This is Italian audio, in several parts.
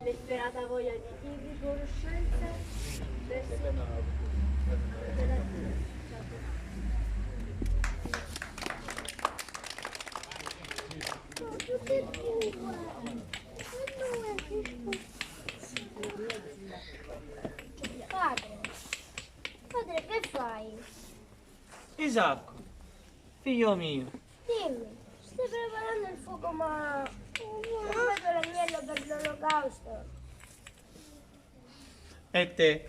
L'esperata voglia di riconoscenza verso Padre, padre, che fai? Isacco, figlio mio, Dimmi, stai preparando il fuoco, ma non vedo l'agnello per l'olocausto. e te?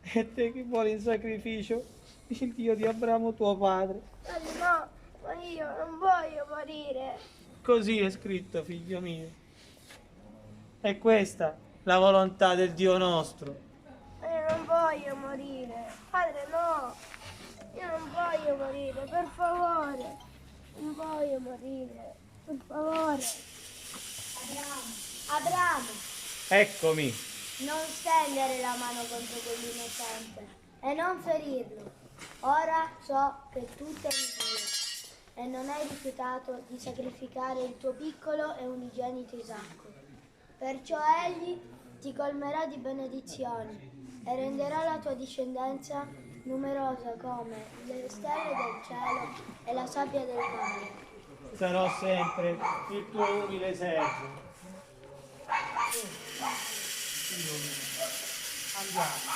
E te che vuole in sacrificio? Il Dio di Abramo tuo padre. Padre, no, ma io non voglio morire. Così è scritto, figlio mio. È questa la volontà del Dio nostro. Ma io non voglio morire. Padre, no, io non voglio morire, per favore. Non voglio morire, per favore. Abramo, Eccomi. non stendere la mano contro quell'innocente e non ferirlo. Ora so che tu temi Dio e non hai rifiutato di sacrificare il tuo piccolo e unigenito Isacco. Perciò egli ti colmerà di benedizioni e renderà la tua discendenza numerosa come le stelle del cielo e la sabbia del mare. Sarò sempre il tuo umile servo. Andiamo.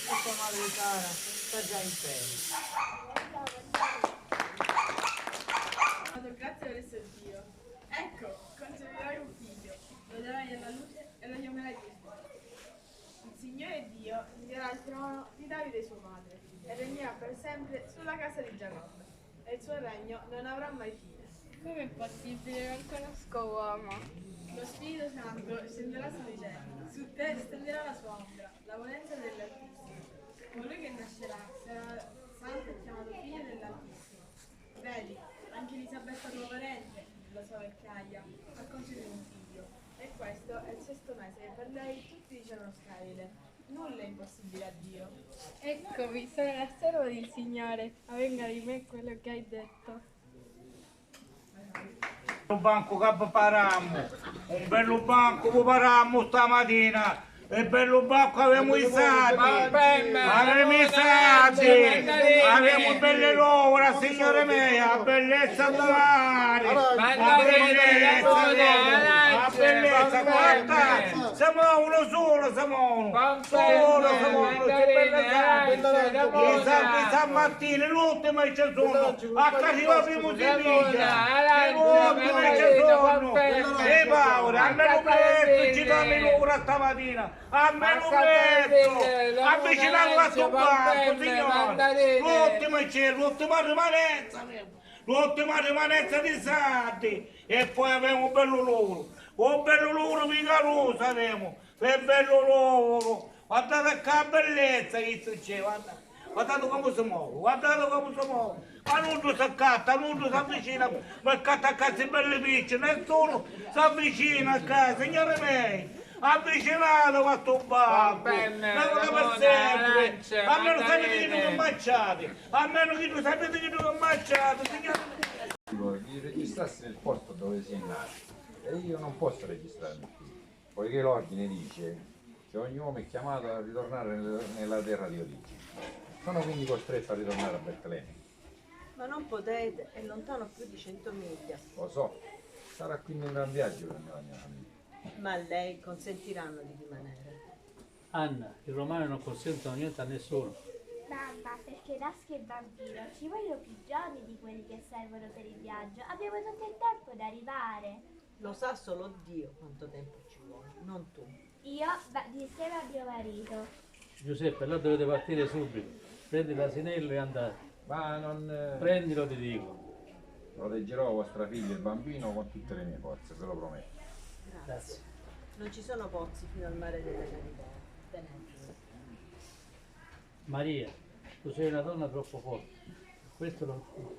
La tua madre Sara sta già in Dato grazie per essere Dio. Ecco, concepirai un figlio, lo darai alla luce e lo chiamerai Gesù. Il Signore Dio gli darà il trono di Davide sua madre e regnerà per sempre sulla casa di Giacobbe e il suo regno non avrà mai fine. Come è possibile? Non conosco uomo. Lo Spirito Santo scenderà sui cieli, su te stenderà la sua ombra, la potenza dell'Altissimo. Colui che nascerà sarà santo e chiamato figlio dell'Altissimo. Vedi, anche Elisabetta tua parente, la sua vecchiaia, ha concepito un figlio. E questo è il sesto mese e per lei tutti dicono sterile. Nulla è impossibile a Dio. Eccomi, sono la serva del Signore. Avvenga di me quello che hai detto. Un banco che preparammo, un bello banco che preparammo stamattina, e bello banco avevamo i sati, avevamo i sati, avevamo belle lavora, signore mia, bellezza dolare, la bellezza, guarda, siamo uno solo, siamo uno, che bella sati, i sati stamattina, l'ultima c'è sono, a casa primo si piglia, l'ultima c'è sono, e paura, almeno presto ci danno l'ora stamattina, almeno presto, avvicinato a sto banco, signore, l'ultima c'è, l'ultima rimanenza, l'ultima rimanenza di sati, e poi avevamo un bello loro, mica rosa avevamo, e bello loro, guardate che bellezza che c'è, guardate come si muove, guardate come si muove, ma non si accatta, non si avvicina, ma accatta a casa belle piccole, nessuno si avvicina a casa, signore miei. Avvicinato a questo banco, lavora per sempre, almeno sapete che non ammaccate, almeno che non sapete che non ammaccate, signore. Di registrarsi nel posto dove si è nato e io non posso registrarmi qui, poiché l'ordine dice che ogni uomo è chiamato a ritornare nella terra di origine. Sono quindi costretto a ritornare a Betlemme. Ma non potete, è lontano più di 100 miglia. Lo so, sarà quindi un gran viaggio per me e la mia famiglia. Ma a lei consentiranno di rimanere. Anna, i romani non consentono niente a nessuno. Mamma, perché nasce il bambino, ci vogliono più giorni di quelli che servono per il viaggio. Abbiamo tutto il tempo da arrivare. Lo sa solo Dio quanto tempo ci vuole, non tu. Io, insieme a mio marito. Giuseppe, là dovete partire subito. Prendi l'asinello e andate. Ma non... Prendilo, ti dico. proteggerò vostra figlia e il bambino con tutte le mie forze, ve lo prometto. Grazie. Non ci sono pozzi fino al mare della Galilea. Tenetelo. Maria, tu sei una donna troppo forte. Questo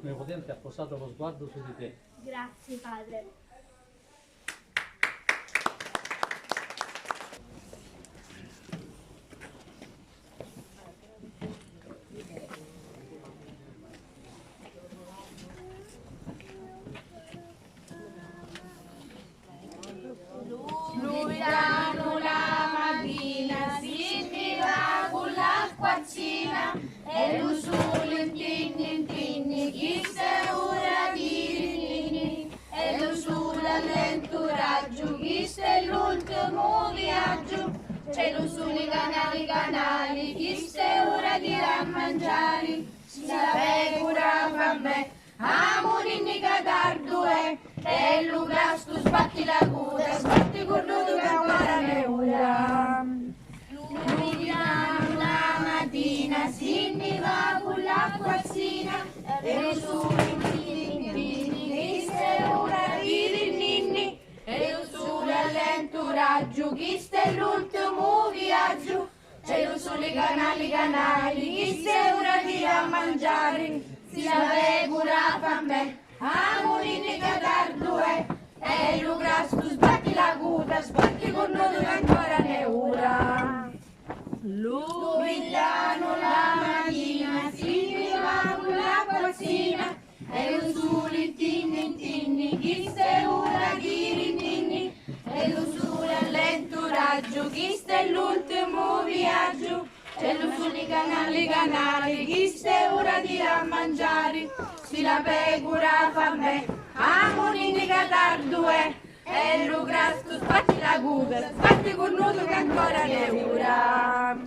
l'Onnipotente ha posato lo sguardo su di te. Grazie, padre. questo è l'ultimo viaggio, cielo sui canali, questo è ora di mangiare, si la pecora fa me, amorini catardo e Lucas tu sbatti la coda, sbatti cornuto che ancora ne ora. Lumiamo la mattina, si ne va con l'acquazzina, e lo sole che è ora di rinninni, e lo sole a lento raggio, questo è l'ultimo viaggio, c'è lo sole canali, questo è ora di mangiare, si la pecora fa me, amorini catardo e Lucas tu sbatti la coda, sbatti con noi che ancora ne ora. Lumigliano la mattina, si va con l'acquazzina, e lo sole tinni, questo è ora di rinninni, e lo sole a lento raggio, questo è l'ultimo viaggio, c'è lo sole canali, questo è ora di mangiare, si la pecora fa me, amorini catardo e Lucas tu sbatti la coda, sbatti con nudo che ancora ne ora.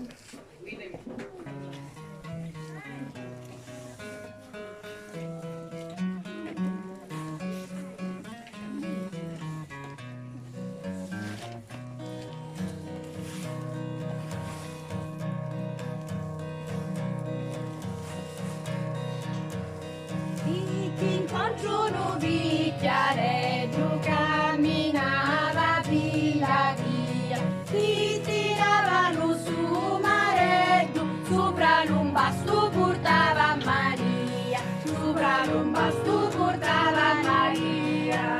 Incontro un bicchiareggio, camminava via, si tiravano su mareggio, sopra un basto portava Maria, sopra un basto portava Maria.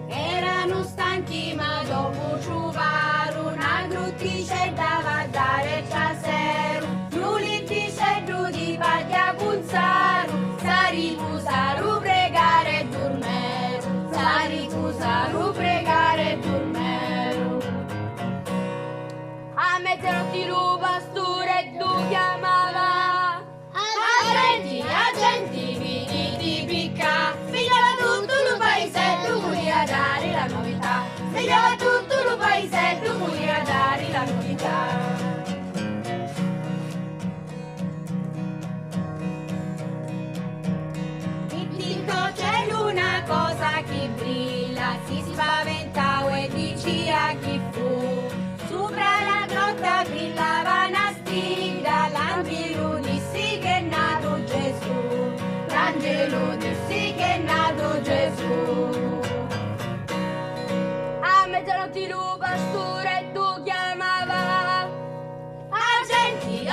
Erano stanchi ma dopo trovarono una grotticetta da dare ciasero, giulitticetto di paglia punzaro, saricusaru pregare e dormero, saricusaru pregare e dormero. A mezzanotte lo pastore tu chiamava, agenti, venite picca, svegliava tutto lo paesello, voleva dare la novità, svegliava tutto lo paesello, voleva dare la novità. C'è una cosa che brilla, si spaventava e diceva chi fu. Sopra la grotta brillava una stilla, l'angelo disse che è nato Gesù, l'angelo disse che è nato Gesù. A mezzanotte lo pastore tu chiamava, agenti,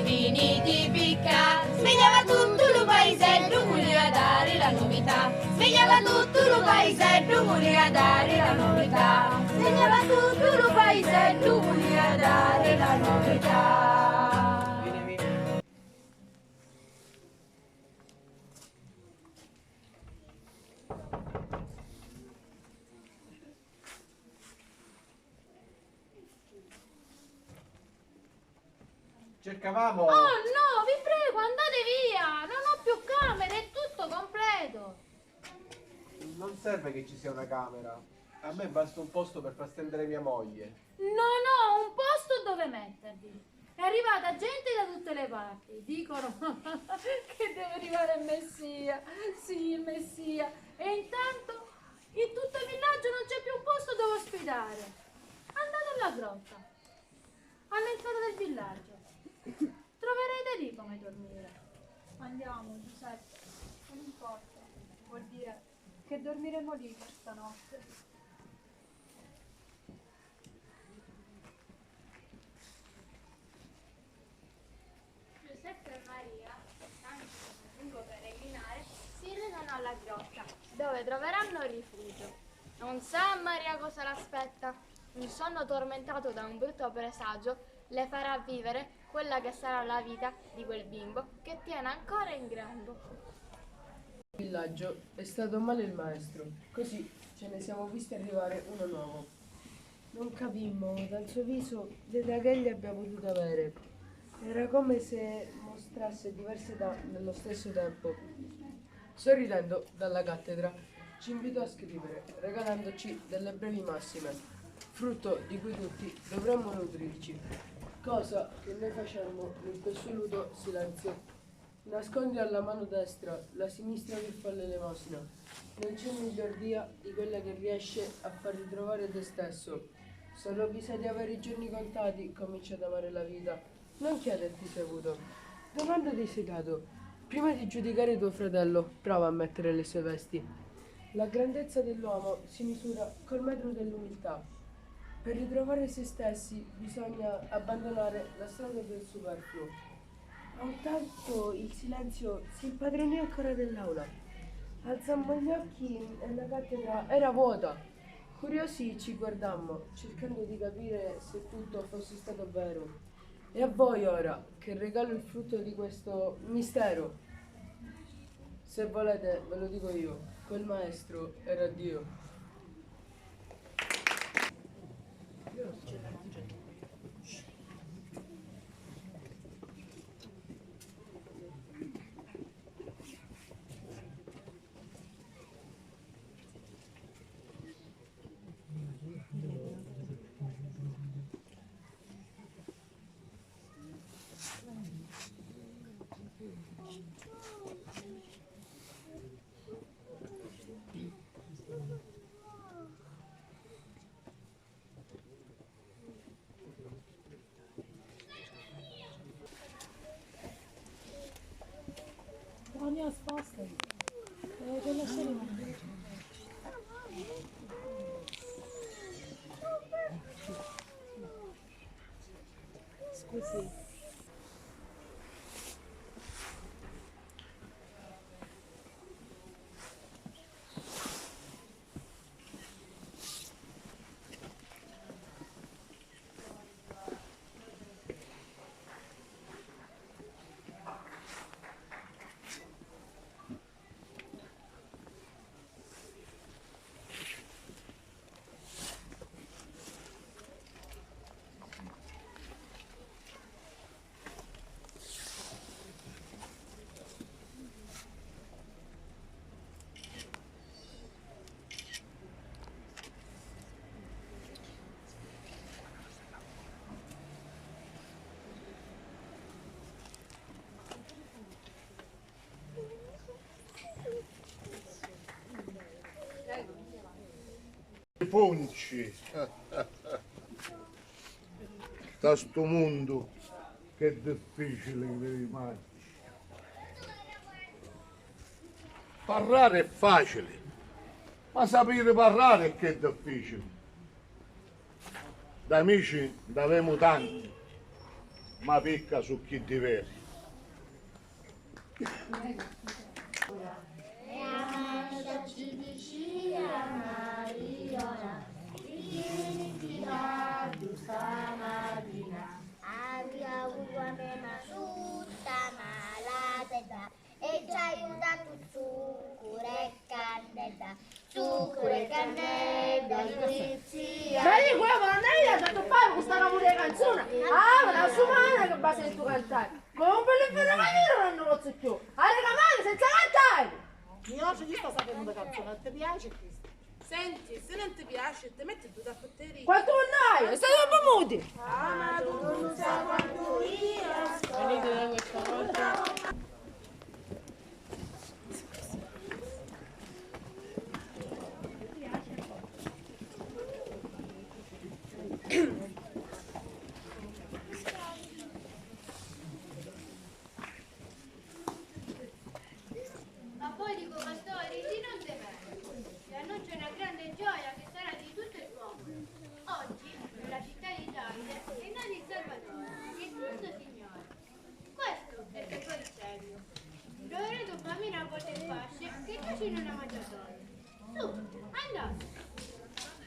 venite picca, svegliava tutto lo paesello, voleva dare la novità, svegliava tutto lo paesello, voleva dare la novità, svegliava tutto lo paesello, voleva dare la novità. Cercavamo... Oh no, vi prego, andate via! Non ho più camere, è tutto completo! Non serve che ci sia una camera. A me basta un posto per far stendere mia moglie. Non ho un posto dove mettervi. È arrivata gente da tutte le parti. Dicono che deve arrivare il Messia. Sì, il Messia. E intanto in tutto il villaggio non c'è più un posto dove ospitare. Andate alla grotta, all'entrata del villaggio. Troverete lì come dormire. Andiamo, Giuseppe, non importa, vuol dire che dormiremo lì questa notte. Giuseppe e Maria, stanchi di un lungo peregrinare, si recano alla grotta, dove troveranno rifugio. Non sa Maria cosa l'aspetta. Un sonno tormentato da un brutto presagio le farà vivere quella che sarà la vita di quel bimbo che tiene ancora in grembo. Il villaggio è stato male il maestro, così ce ne siamo visti arrivare uno nuovo. Non capimmo dal suo viso l'età che egli abbia potuto avere. Era come se astrasse diverse età nello stesso tempo. Sorridendo dalla cattedra, ci invitò a scrivere, regalandoci delle brevi massime, frutto di cui tutti dovremmo nutrirci, cosa che noi facemmo in quell'assoluto silenzio. Nascondi alla mano destra la sinistra che fa l'elemosina, non c'è miglior dia di quella che riesce a far ritrovare te stesso. Solo chi sa di avere i giorni contati comincia ad amare la vita. Non chiederti se hai avuto, domandati se hai dato. Prima di giudicare tuo fratello, prova a mettere le sue vesti. La grandezza dell'uomo si misura col metro dell'umiltà. Per ritrovare se stessi bisogna abbandonare la strada del superfluo. A un tratto il silenzio si impadronì ancora dell'aula. Alzammo gli occhi e la cattedra era vuota. Curiosi ci guardammo, cercando di capire se tutto fosse stato vero. E a voi ora, che regalo il frutto di questo mistero. Se volete, ve lo dico io, quel maestro era Dio. La mia sposta. Quella serie. Scusi. Ponci da sto mondo che è difficile per i magici. Parlare è facile, ma sapere parlare è che è difficile. Da amici ne avemo tanti, ma picca su chi di veri. E ci aiuta tu zucchero e cannella, zucchero e cannella, Lizia. Vedi qua, ma non hai dato fare questa pure canzone? Ah, ma la sua che basta tu cantare. Ma un bel ferrocarrile non lo so più. Alle camane senza cantare. Io oggi sto sapendo una canzone, ti piace questa? Senti, se non ti piace, ti metti tu da fottere. Quanto non hai? Stai un muti. Ah, ma tu non sai quanto io sto. Venite da questa volta. Ma poi dico pastori, di non temere, vi annuncio una grande gioia che sarà di tutto il popolo. Oggi, nella città di Davide, è nato il Salvatore, il Cristo Signore. Questo è il Caporizzello. Troverete un bambino a volte in fasce che cucina una mangiatoia. Su, andate.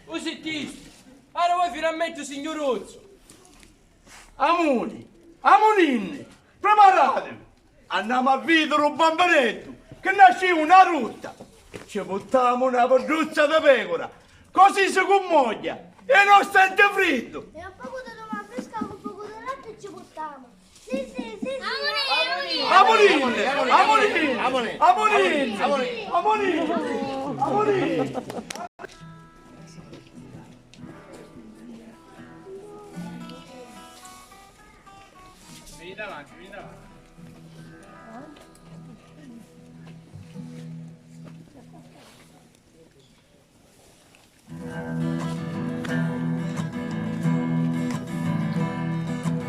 O sentiste? Ora voi finalmente signorozzo. Amoni, amoninni, preparatevi. Andiamo a vedere un bambinetto che nasce una rutta. Ci buttiamo una pedruzza di pecora, così si commoglia e non sente freddo. E un po' di domani fresca con un po' di latte e ci buttiamo. Sì, sì, sì, sì. Amore, Vieni davanti, vieni davanti.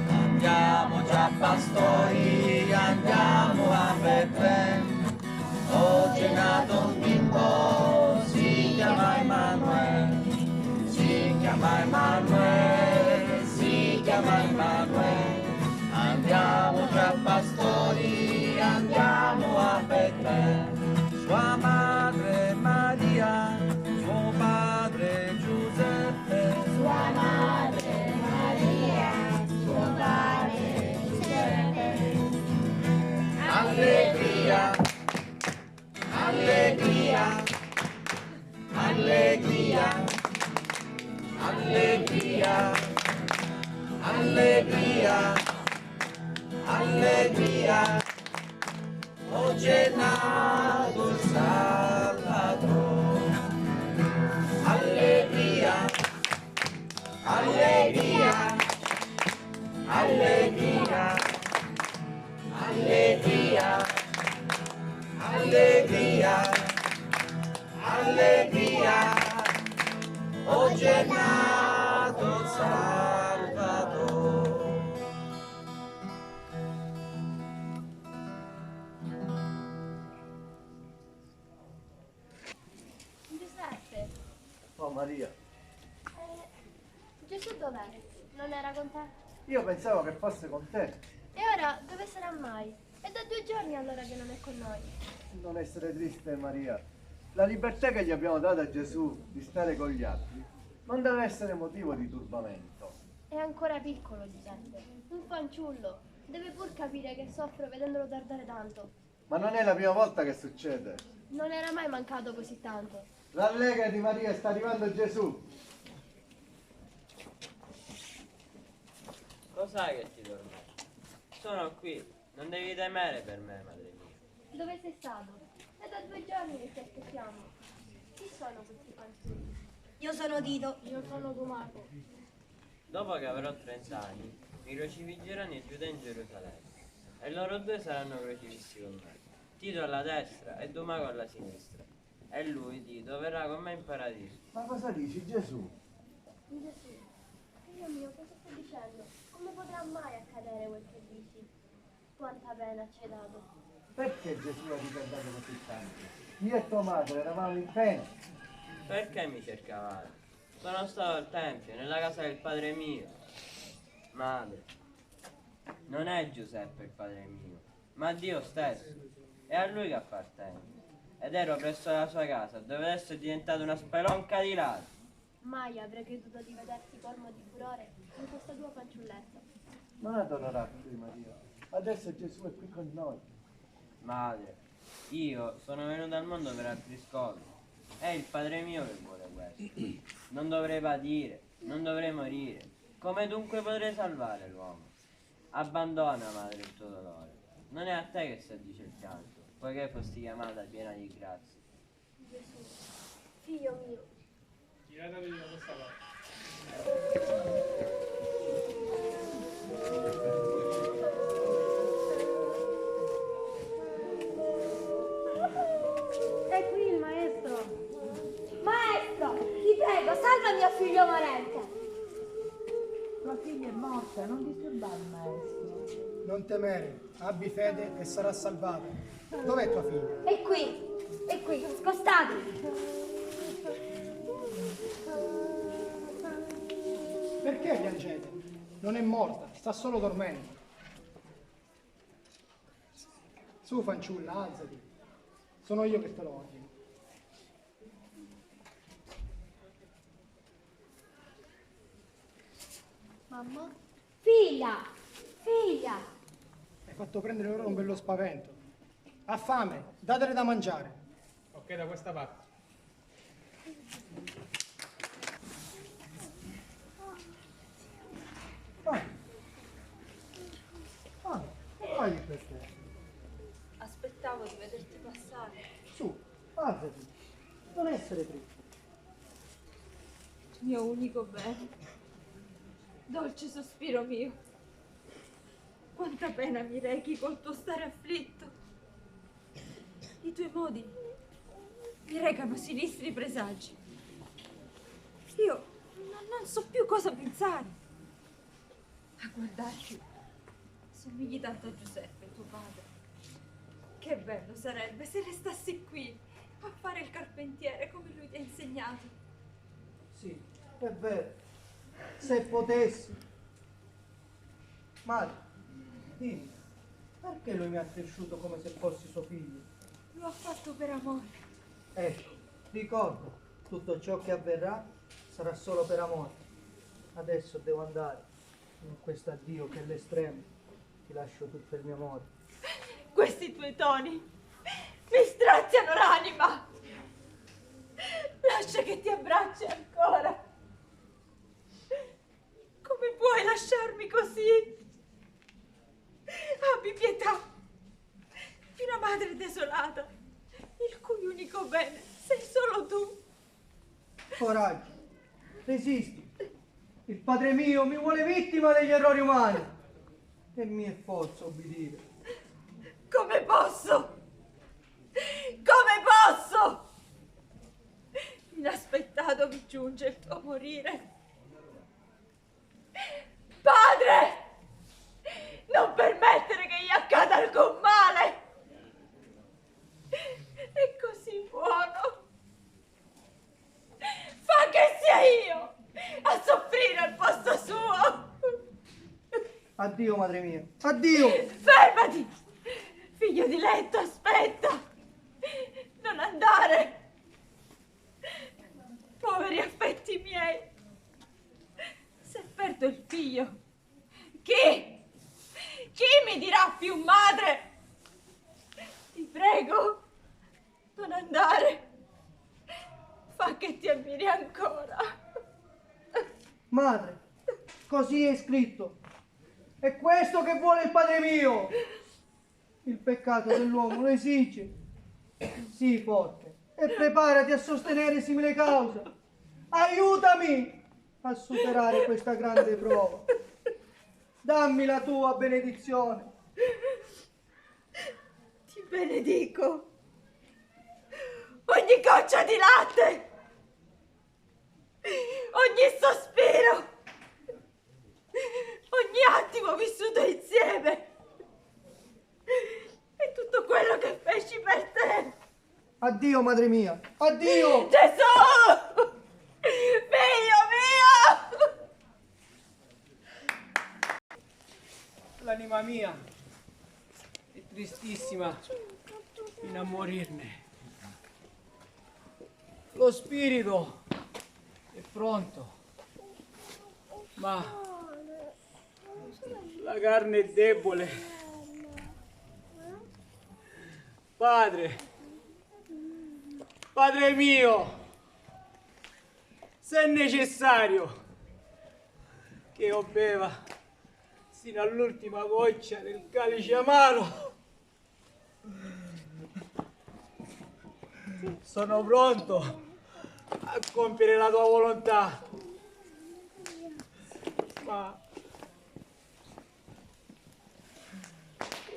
Andiamo già pastori, andiamo a Betlemme. Oggi è nato un bimbo, si chiama Emanuele. Si chiama Emanuele, si chiama Emanuele. Andiamo già pastori, andiamo a Betlemme. Sua madre Maria, suo padre Giuseppe. Sua madre Maria, suo padre Giuseppe. Allegria, allegria, allegria, allegria, allegria, allegria. Oggi è nato il Salvatore. Allegria, allegria, allegria, allegria, allegria, allegria. Oggi è nato il Salvatore. Giuseppe, Oh Maria, Gesù dov'è? Non era con te? io pensavo che fosse con te. E ora dove sarà mai? È da 2 giorni allora che non è con noi. Non essere triste Maria. La libertà che gli abbiamo dato a Gesù di stare con gli altri non deve essere motivo di turbamento. È ancora piccolo Giuseppe, un fanciullo. Deve pur capire che soffro vedendolo tardare tanto. Ma non è la prima volta che succede. Non era mai mancato così tanto. Rallegrati Maria, sta arrivando Gesù. Cos'hai che ti dormi? Sono qui, non devi temere per me, madre mia. Dove sei stato? È da 2 giorni che ti aspettiamo. Chi sono questi fanciulli? Io sono Tito. Io sono Tomaco. Dopo che avrò 30 anni, mi crocifiggeranno i Giudei in Gerusalemme. E loro 2 saranno crocifissi con me. Tito alla destra e Tomaco alla sinistra. E lui, Tito, verrà con me in paradiso. Ma cosa dici Gesù? Gesù, figlio mio, cosa stai dicendo? Come potrà mai accadere quel che dici? Quanta pena ci hai dato. Perché Gesù ha ricordato così tanto? Io e tua madre eravamo in pena. Perché mi cercavate? Sono stato al tempio, nella casa del padre mio. Madre, non è Giuseppe il padre mio, ma Dio stesso. È a lui che appartengo. Ed ero presso la sua casa, dove adesso è diventata una spelonca di ladri. Mai avrei creduto di vederti colmo di furore in questa tua fanciulletta. Non adorarti Maria. Adesso Gesù è qui con noi. Madre, io sono venuto al mondo per altri scopi. È il padre mio che vuole questo. Non dovrei patire, non dovrei morire. Come dunque potrei salvare l'uomo? Abbandona, madre, il tuo dolore. Non è a te che si addice il pianto, poiché fosti chiamata piena di grazia. Gesù, figlio mio. Tirate via questa parte. È qui il maestro. Maestro, ti prego, salva mio figlio morente. Tua figlia è morta, non disturbare il maestro. Non temere, abbi fede e sarà salvata. Dov'è tua figlia? È qui, scostati. Perché piangete? Non è morta, sta solo dormendo. Su fanciulla, alzati. Sono io che te lo ordino. Mamma? Figlia! Figlia! Hai fatto prendere loro un bello spavento. Ha fame, datele da mangiare. Ok, da questa parte. Vai. Vai per te. aspettavo di vederti passare. Su, alzati. Non essere triste. Mio unico bene. Dolce sospiro mio. Quanta pena mi rechi col tuo stare afflitto. I tuoi modi mi recano sinistri presagi. Io non so più cosa pensare. A guardarti somigli tanto a Giuseppe, tuo padre. Che bello sarebbe se restassi qui a fare il carpentiere come lui ti ha insegnato. Sì, è vero. Se potessi. Madre, dimmi, perché lui mi ha cresciuto come se fossi suo figlio? Lo ha fatto per amore. Ecco, ricordo, tutto ciò che avverrà sarà solo per amore. Adesso devo andare. In questo addio che è l'estremo, ti lascio tutto il mio amore. Questi tuoi toni mi straziano l'anima. Lascia che ti abbracci ancora. Come puoi lasciarmi così? Abbi pietà di una madre desolata, il cui unico bene sei solo tu. Coraggio, resisti. Il Padre mio mi vuole vittima degli errori umani e mi è forza obbedire. Come posso? Come posso? Inaspettato mi giunge il tuo morire. Padre! Non permettere che gli accada alcun male! È così buono! Fa che sia io a soffrire al posto suo! Addio, madre mia, addio! Fermati! Figlio di letto, aspetta! Non andare! Poveri affetti miei! Se perdo il figlio, chi? Chi mi dirà più madre? Ti prego, non andare. Fa che ti ammiri ancora. Madre, così è scritto. È questo che vuole il Padre mio. Il peccato dell'uomo lo esige. Sii forte e preparati a sostenere simile causa. Aiutami a superare questa grande prova. Dammi la tua benedizione. Ti benedico. Ogni goccia di latte, ogni sospiro, ogni attimo vissuto insieme e tutto quello che feci per te. Addio, madre mia, addio! Gesù! Figlio mio! L'anima mia è tristissima fino a morirne. Lo spirito è pronto, ma la carne è debole. Padre, Padre mio, se è necessario che io beva sino all'ultima goccia del calice amaro, sono pronto a compiere la tua volontà, ma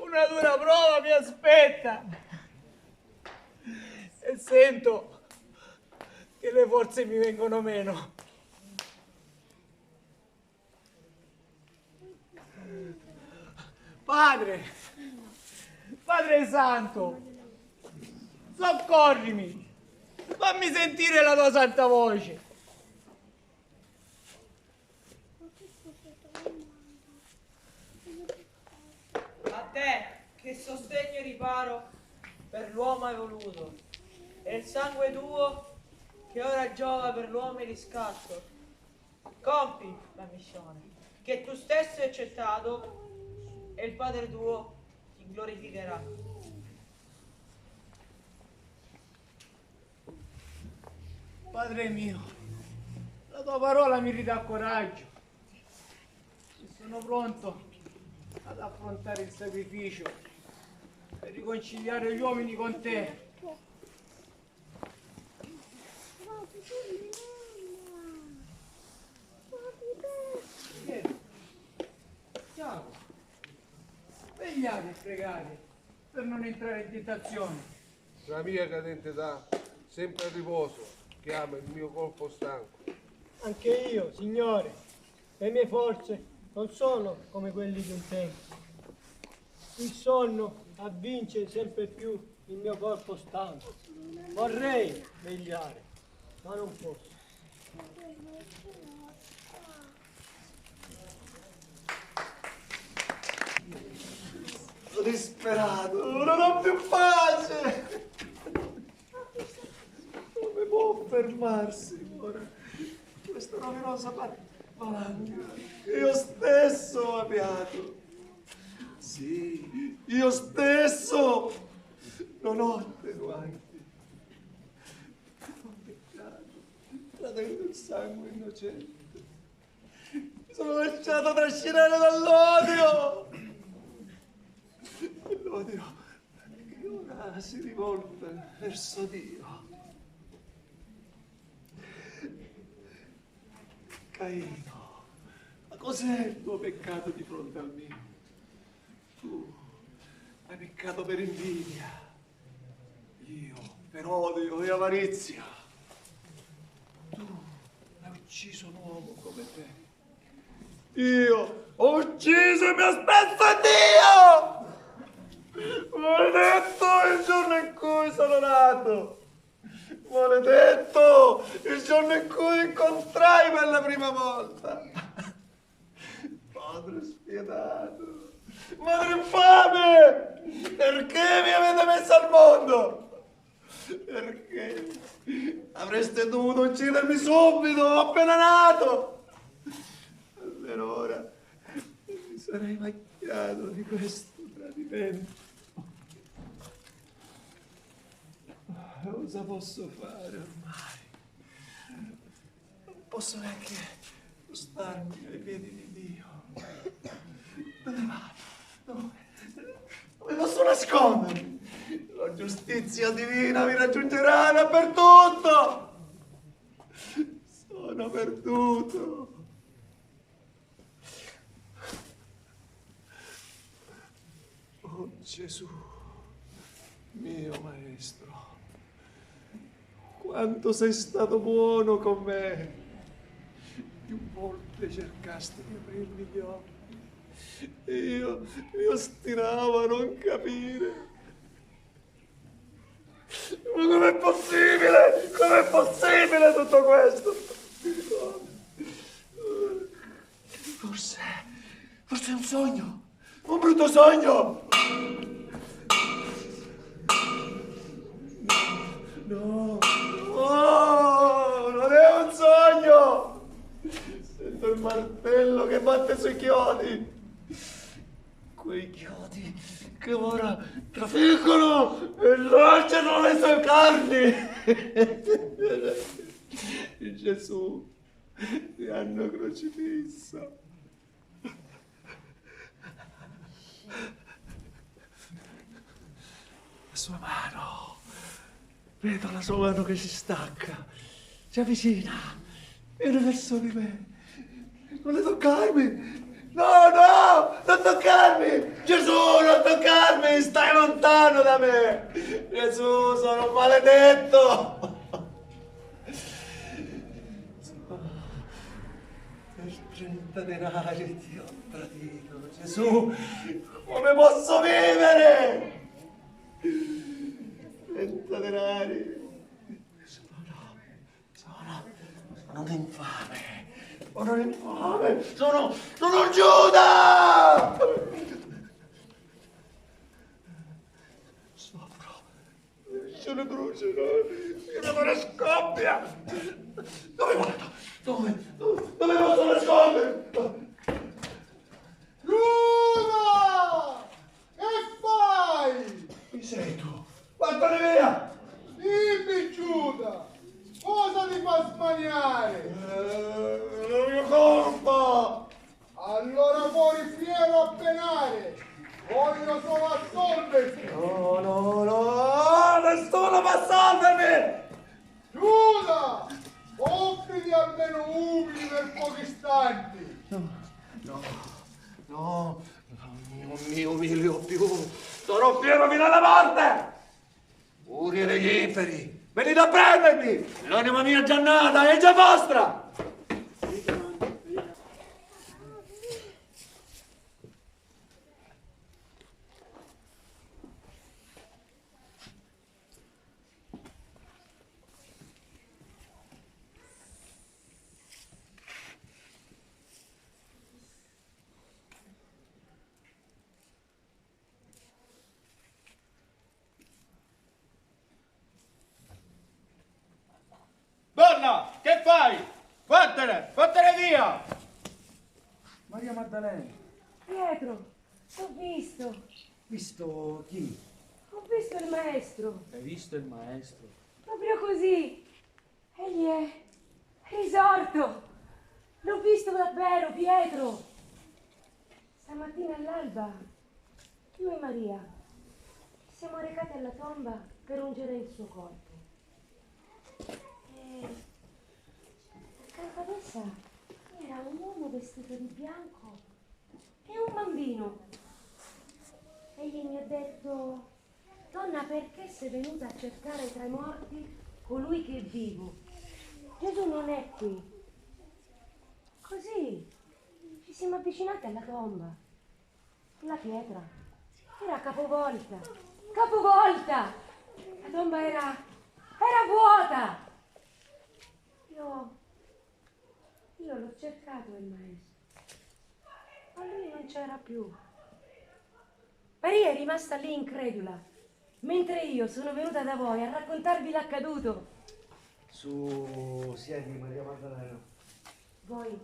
una dura prova mi aspetta e sento che le forze mi vengono meno. Padre, Padre Santo, soccorrimi, fammi sentire la tua santa voce. A te, che sostegno e riparo per l'uomo hai voluto, e il sangue tuo che ora giova per l'uomo e riscatto. Compi la missione che tu stesso hai accettato e il Padre tuo ti glorificherà. Padre mio, la tua parola mi ridà coraggio e sono pronto ad affrontare il sacrificio per riconciliare gli uomini con te. Ciao. Vegliate e pregate per non entrare in tentazione. La mia cadente età, sempre a riposo, chiama il mio corpo stanco. Anche io, Signore, le mie forze non sono come quelli di un tempo. Il sonno avvince sempre più il mio corpo stanco. Vorrei vegliare, ma non posso. Sono disperato, non ho più pace. Come può fermarsi ora questa rovinosa valanga? Io stesso ho abbiato. Sì, io stesso non ho attenuanti. Ho peccato, tradendo il sangue innocente. Mi sono lasciato trascinare dall'odio. E l'odio che ora si rivolta verso Dio. Caino, ma cos'è il tuo peccato di fronte al mio? Tu hai peccato per invidia, io per odio e avarizia. Tu hai ucciso un uomo come te. Io ho ucciso e mi aspetto a Dio! Maledetto il giorno in cui sono nato! Maledetto il giorno in cui incontrai per la prima volta! Padre spietato! Madre infame! Perché mi avete messo al mondo? Perché avreste dovuto uccidermi subito, appena nato! Allora mi sarei macchiato di questo tradimento. Cosa posso fare ormai? Non posso neanche spostarmi ai piedi di Dio. Dove vado? Dove posso nascondermi? La giustizia divina mi raggiungerà dappertutto. Sono perduto. Oh Gesù, mio Maestro, quanto sei stato buono con me. Più volte cercaste di aprirmi gli occhi. Io mi ostinavo a non capire. Ma com'è possibile? Com'è possibile tutto questo? Forse è un sogno. Un brutto sogno. No, non è un sogno. Sento il martello che batte sui chiodi. Quei chiodi che ora trafiggono e lanciano le sue carni. Gesù, ti hanno crocifisso. La sua mano, vedo la sua mano che si stacca, si avvicina, viene verso di me. Non le toccarmi! No, non toccarmi! Gesù, non toccarmi! Stai lontano da me! Gesù, sono un maledetto! Per 30 denari ti ho tradito, Gesù! Come posso vivere? 30 denari! Sono un infame! Sono un infame! Sono Giuda! Soffro! Ce ne bruciano! La mano scoppia! Dove vado? Dove posso nascondermi? Giuda! Che fai? Chi sei tu? Vattene via! Dimmi, Giuda! Cosa ti fa smaniare? La mia colpa! Allora fuori fiero a penare! Voglio solo assolverti! No, no, no, nessuno può assolvermi! Giuda! Offriti almeno umili per pochi istanti! No, non mi umilio più, sarò fiero fino alla morte! Furie degli inferi, venite a prendermi! L'anima mia è già nata, è già vostra! Donna, che fai? Vattene via! Maria Maddalena, Pietro, t'ho visto. visto chi? Ho visto il maestro. Hai visto il maestro? Proprio così. Egli è risorto. L'ho visto davvero, Pietro. Stamattina all'alba, io e Maria ci siamo recati alla tomba per ungere il suo corpo. E accanto ad essa era un uomo vestito di bianco e un bambino. Egli mi ha detto: donna, perché sei venuta a cercare tra i morti colui che è vivo? Gesù non è qui. Così ci siamo avvicinati alla tomba. La pietra era capovolta. Capovolta! La tomba era vuota! Io l'ho cercato il maestro, ma lui non c'era più. Maria è rimasta lì incredula, mentre io sono venuta da voi a raccontarvi l'accaduto. Su, siedi Maria Maddalena. Voi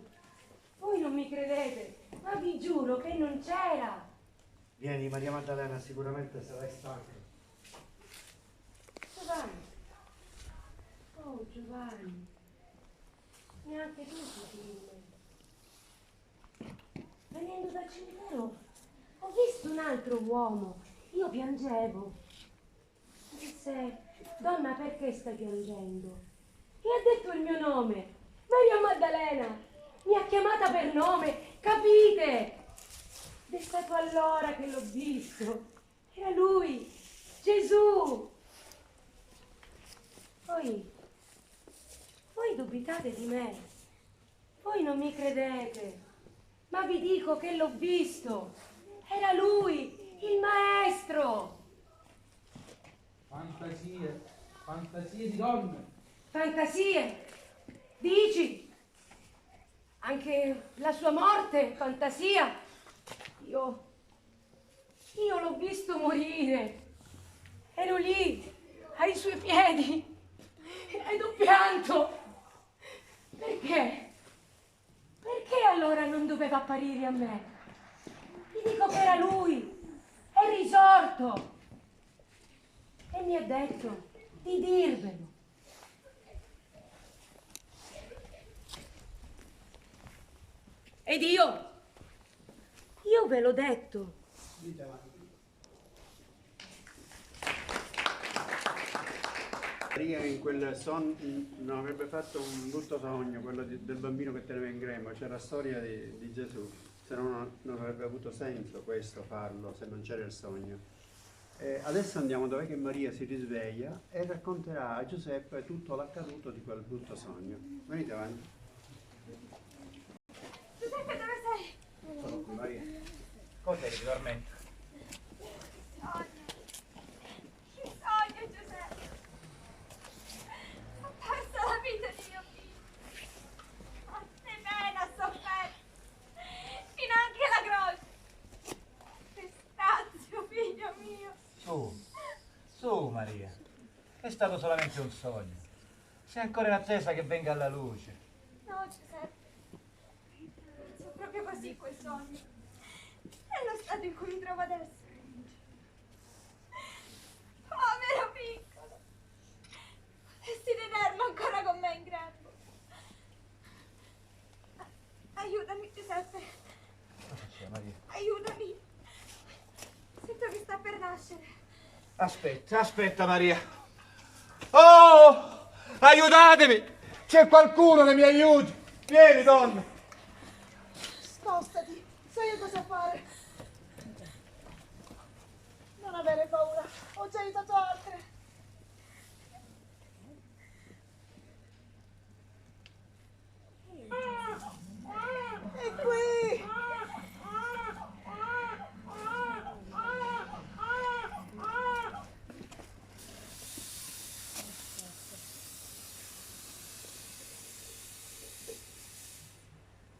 non mi credete, ma vi giuro che non c'era. Vieni Maria Maddalena, sicuramente sarai stanca. Giovanni, oh Giovanni, neanche tu ti venendo dal cimitero ho visto un altro uomo, io piangevo. Mi disse: donna, perché stai piangendo? E ha detto il mio nome, Maria Maddalena, mi ha chiamata per nome, capite? Ed è stato allora che l'ho visto, era lui, Gesù. Voi dubitate di me, voi non mi credete, ma vi dico che l'ho visto, era lui, il maestro. Fantasie, fantasie di donne. Fantasie, dici? Anche la sua morte, fantasia. Io l'ho visto morire, ero lì, ai suoi piedi, ed ho pianto. Perché? Perché allora non doveva apparire a me? Vi dico che era lui, è risorto. E mi ha detto di dirvelo. Ed io ve l'ho detto. Maria in quel sonno non avrebbe fatto un brutto sogno, quello del bambino che teneva in grembo. C'è la storia di Gesù, se no non avrebbe avuto senso questo farlo se non c'era il sogno. Adesso andiamo dove che Maria si risveglia e racconterà a Giuseppe tutto l'accaduto di quel brutto sogno. Venite avanti. Giuseppe, dove sei? Sono qui, Maria. Cos'è che dormento? Che sogno, Giuseppe? Ho perso la vita di mio figlio. Quante pene ha sofferto. Finanche la croce. Che stazio, figlio mio. Su Maria, è stato solamente un sogno. Sei ancora in attesa che venga alla luce. No, Giuseppe. È proprio così quel sogno. È lo stato in cui mi trovo adesso. Povero piccolo. Potresti tenerlo ancora con me in grembo. Aiutami, Giuseppe. Cosa c'è, Maria? Aiutami. Aspetta Maria. Oh, aiutatemi! C'è qualcuno che mi aiuti! Vieni donna! Spostati, sai io cosa fare. Non avere paura, ho già aiutato altre. È qui!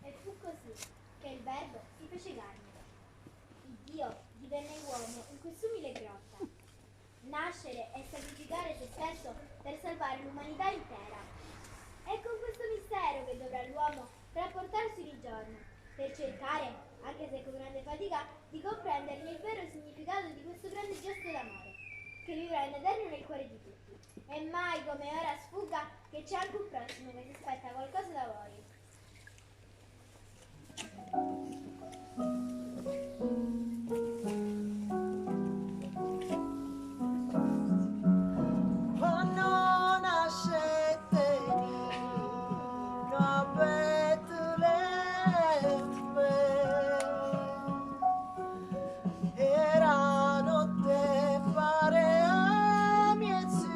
E fu così che il Verbo si fece carne. Il Dio divenne uomo in quest'umile grotta. Nascere e sacrificare se stesso per salvare l'umanità intera. È con questo mistero che dovrà l'uomo rapportarsi ogni giorno, per cercare, anche se con grande fatica, di comprenderne il vero significato di questo grande gesto d'amore, che vivrà in eterno nel cuore di tutti. E mai come ora sfugga che c'è anche un prossimo che si aspetta qualcosa da voi. Quando nascette Nino a Betlemme, era notte pare a mezzogiorno,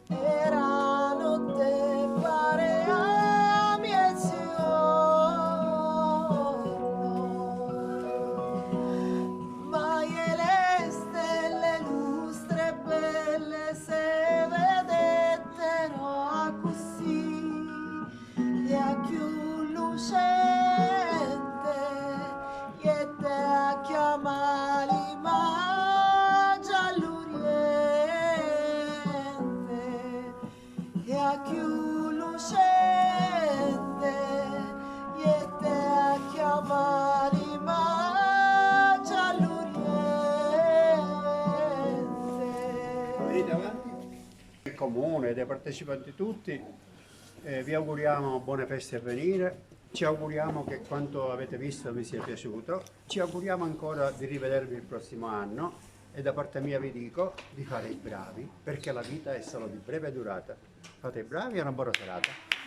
era notte pare a mezzogiorno, ma le stelle lustre e belle se vedettero a così e a più lucente e te a chiamali ma giall'oriente e a più lucente e te a chiamali ma giall'oriente. Venite avanti. Il comune, dei partecipanti tutti, vi auguriamo buone feste a venire, ci auguriamo che quanto avete visto vi sia piaciuto, ci auguriamo ancora di rivedervi il prossimo anno e da parte mia vi dico di fare i bravi perché la vita è solo di breve durata. Fate i bravi e una buona serata.